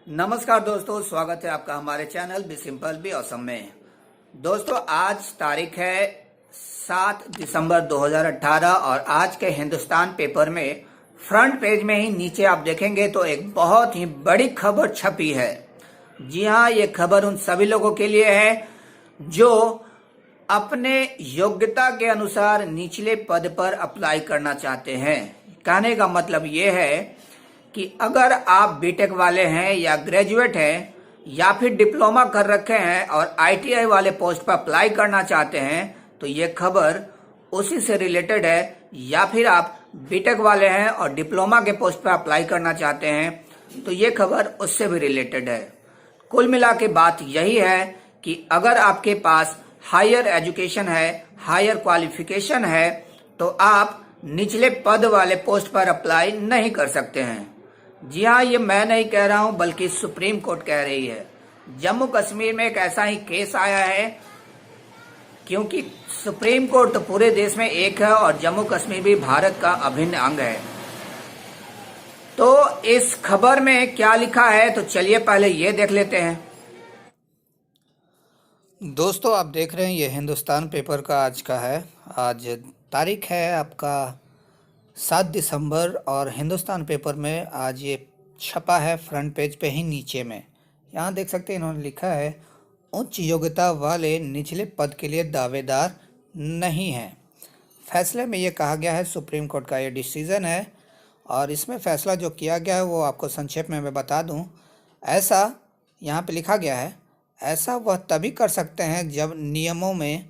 नमस्कार दोस्तों, स्वागत है आपका हमारे channel be simple be awesome में। दोस्तों, आज तारीख है 7 दिसंबर 2018 और आज के हिंदुस्तान पेपर में फ्रंट पेज में ही नीचे आप देखेंगे तो एक बहुत ही बड़ी खबर छपी है। जी हाँ, ये खबर उन सभी लोगों के लिए है जो अपने योग्यता के अनुसार निचले पद पर अप्लाई करना चाहते हैं। कहने का मतलब ये है कि अगर आप बीटेक वाले हैं या ग्रेजुएट हैं या फिर डिप्लोमा कर रखे हैं और आईटीआई वाले पोस्ट पर अप्लाई करना चाहते हैं तो ये खबर उसी से रिलेटेड है। या फिर आप बीटेक वाले हैं और डिप्लोमा के पोस्ट पर अप्लाई करना चाहते हैं तो ये खबर उससे भी रिलेटेड है। कुल मिला के बात यही है कि अगर आपके पास हायर एजुकेशन है, हायर क्वालिफिकेशन है तो आप निचले पद वाले पोस्ट पर अप्लाई नहीं कर सकते हैं। जी हाँ, ये मैं नहीं कह रहा हूं बल्कि सुप्रीम कोर्ट कह रही है। जम्मू कश्मीर में एक ऐसा ही केस आया है, क्योंकि सुप्रीम कोर्ट तो पूरे देश में एक है और जम्मू कश्मीर भी भारत का अभिन्न अंग है। तो इस खबर में क्या लिखा है तो चलिए पहले ये देख लेते हैं। दोस्तों, आप देख रहे हैं ये हिंदुस्तान पेपर का आज का है। आज तारीख है आपका 7 दिसंबर और हिंदुस्तान पेपर में आज ये छपा है फ्रंट पेज पे ही नीचे में। यहाँ देख सकते हैं इन्होंने लिखा है, उच्च योग्यता वाले निचले पद के लिए दावेदार नहीं हैं। फैसले में ये कहा गया है, सुप्रीम कोर्ट का ये डिसीज़न है और इसमें फैसला जो किया गया है वो आपको संक्षेप में मैं बता दूँ। ऐसा यहाँ पे लिखा गया है, ऐसा वह तभी कर सकते हैं जब नियमों में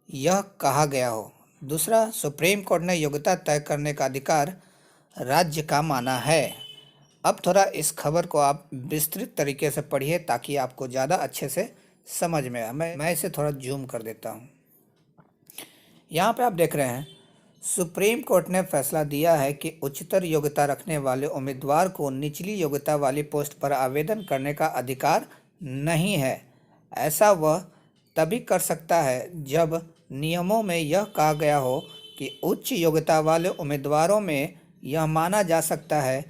यह कहा गया हो। दूसरा, सुप्रीम कोर्ट ने योग्यता तय करने का अधिकार राज्य का माना है। अब थोड़ा इस खबर को आप विस्तृत तरीके से पढ़िए ताकि आपको ज़्यादा अच्छे से समझ में आए। मैं इसे थोड़ा जूम कर देता हूँ। यहाँ पे आप देख रहे हैं, सुप्रीम कोर्ट ने फैसला दिया है कि उच्चतर योग्यता रखने वाले उम्मीदवार को निचली योग्यता वाली पोस्ट पर आवेदन करने का अधिकार नहीं है। ऐसा वह तभी कर सकता है जब नियमों में यह कहा गया हो कि उच्च योग्यता वाले उम्मीदवारों में यह माना जा सकता है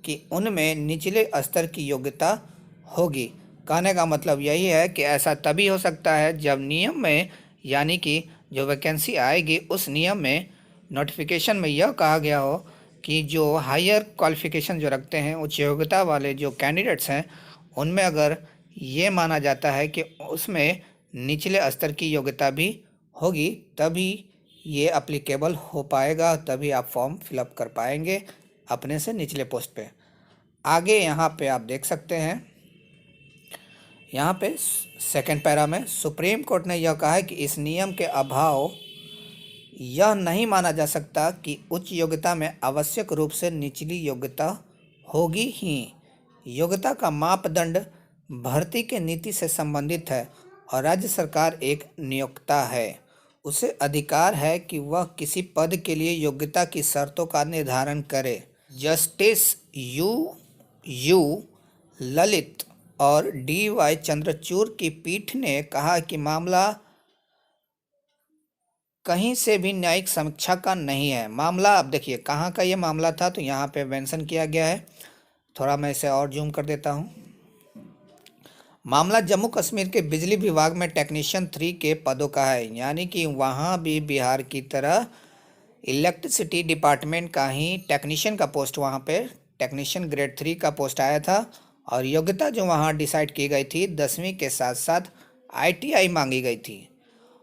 कि उनमें निचले स्तर की योग्यता होगी। कहने का मतलब यही है कि ऐसा तभी हो सकता है जब नियम में, यानी कि जो वैकेंसी आएगी उस नियम में, नोटिफिकेशन में यह कहा गया हो कि जो हायर क्वालिफिकेशन जो रखते हैं, उच्च योग्यता वाले जो कैंडिडेट्स हैं, उनमें अगर ये माना जाता है कि उसमें निचले स्तर की योग्यता भी होगी, तभी ये अप्लीकेबल हो पाएगा, तभी आप फॉर्म फिलअप कर पाएंगे अपने से निचले पोस्ट पे। आगे यहाँ पे आप देख सकते हैं, यहाँ पे सेकंड पैरा में सुप्रीम कोर्ट ने यह कहा है कि इस नियम के अभाव यह नहीं माना जा सकता कि उच्च योग्यता में आवश्यक रूप से निचली योग्यता होगी ही। योग्यता का मापदंड भर्ती के नीति से संबंधित है और राज्य सरकार एक नियोक्ता है। उसे अधिकार है कि वह किसी पद के लिए योग्यता की शर्तों का निर्धारण करे। जस्टिस यू ललित और DY चंद्रचूड़ की पीठ ने कहा कि मामला कहीं से भी न्यायिक समीक्षा का नहीं है। मामला, अब देखिए कहाँ का ये मामला था तो यहाँ पे मेंशन किया गया है। थोड़ा मैं इसे और जूम कर देता हूँ। मामला जम्मू कश्मीर के बिजली विभाग में टेक्नीशियन 3 के पदों का है, यानी कि वहाँ भी बिहार की तरह इलेक्ट्रिसिटी डिपार्टमेंट का ही टेक्नीशियन का पोस्ट, वहाँ पे टेक्नीशियन ग्रेड 3 का पोस्ट आया था और योग्यता जो वहाँ डिसाइड की गई थी 10वीं के साथ साथ ITI मांगी गई थी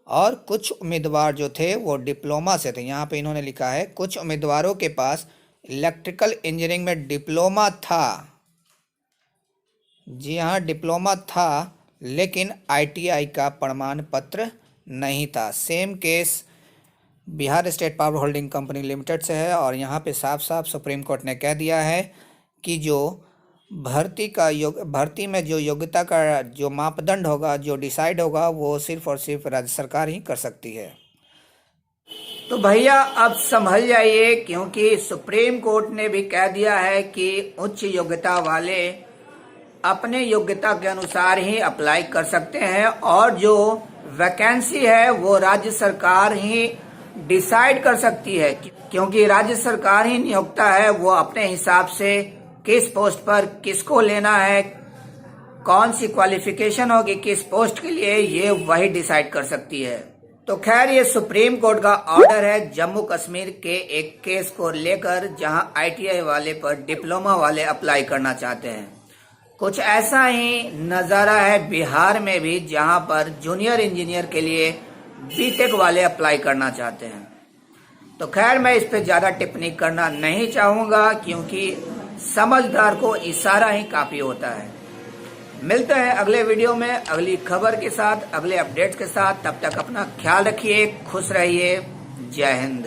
और कुछ उम्मीदवार जो थे वो डिप्लोमा से थे। यहाँ पे इन्होंने लिखा है कुछ उम्मीदवारों के पास इलेक्ट्रिकल इंजीनियरिंग में डिप्लोमा था। जी हाँ, डिप्लोमा था, लेकिन ITI का प्रमाण पत्र नहीं था। Same case Bihar state power holding company limited से है और यहाँ पे साफ साफ सुप्रीम कोर्ट ने कह दिया है कि जो भर्ती में जो योग्यता का जो मापदंड होगा, जो डिसाइड होगा, वो सिर्फ और सिर्फ राज्य सरकार ही कर सकती है। तो भैया अब संभल जाइए, क्योंकि सुप्रीम कोर्ट ने भी कह दिया है कि उच्च योग्यता वाले अपने योग्यता के अनुसार ही अप्लाई कर सकते हैं और जो वैकेंसी है वो राज्य सरकार ही डिसाइड कर सकती है, क्योंकि राज्य सरकार ही नियोक्ता है। वो अपने हिसाब से किस पोस्ट पर किसको लेना है, कौन सी क्वालिफिकेशन होगी किस पोस्ट के लिए, ये वही डिसाइड कर सकती है। तो खैर ये सुप्रीम कोर्ट का ऑर्डर है जम्मू कश्मीर के एक केस को लेकर, जहां ITI वाले पर डिप्लोमा वाले अप्लाई करना चाहते हैं। कुछ ऐसा ही नज़ारा है बिहार में भी, जहां पर जूनियर इंजीनियर के लिए BTech वाले अप्लाई करना चाहते हैं। तो खैर मैं इस पे ज़्यादा टिप्पणी करना नहीं चाहूँगा, क्योंकि समझदार को इशारा ही काफ़ी होता है। मिलते हैं अगले वीडियो में अगली खबर के साथ, अगले अपडेट्स के साथ। तब तक अपना ख्याल रखिए, खुश रहिए। जय हिंद।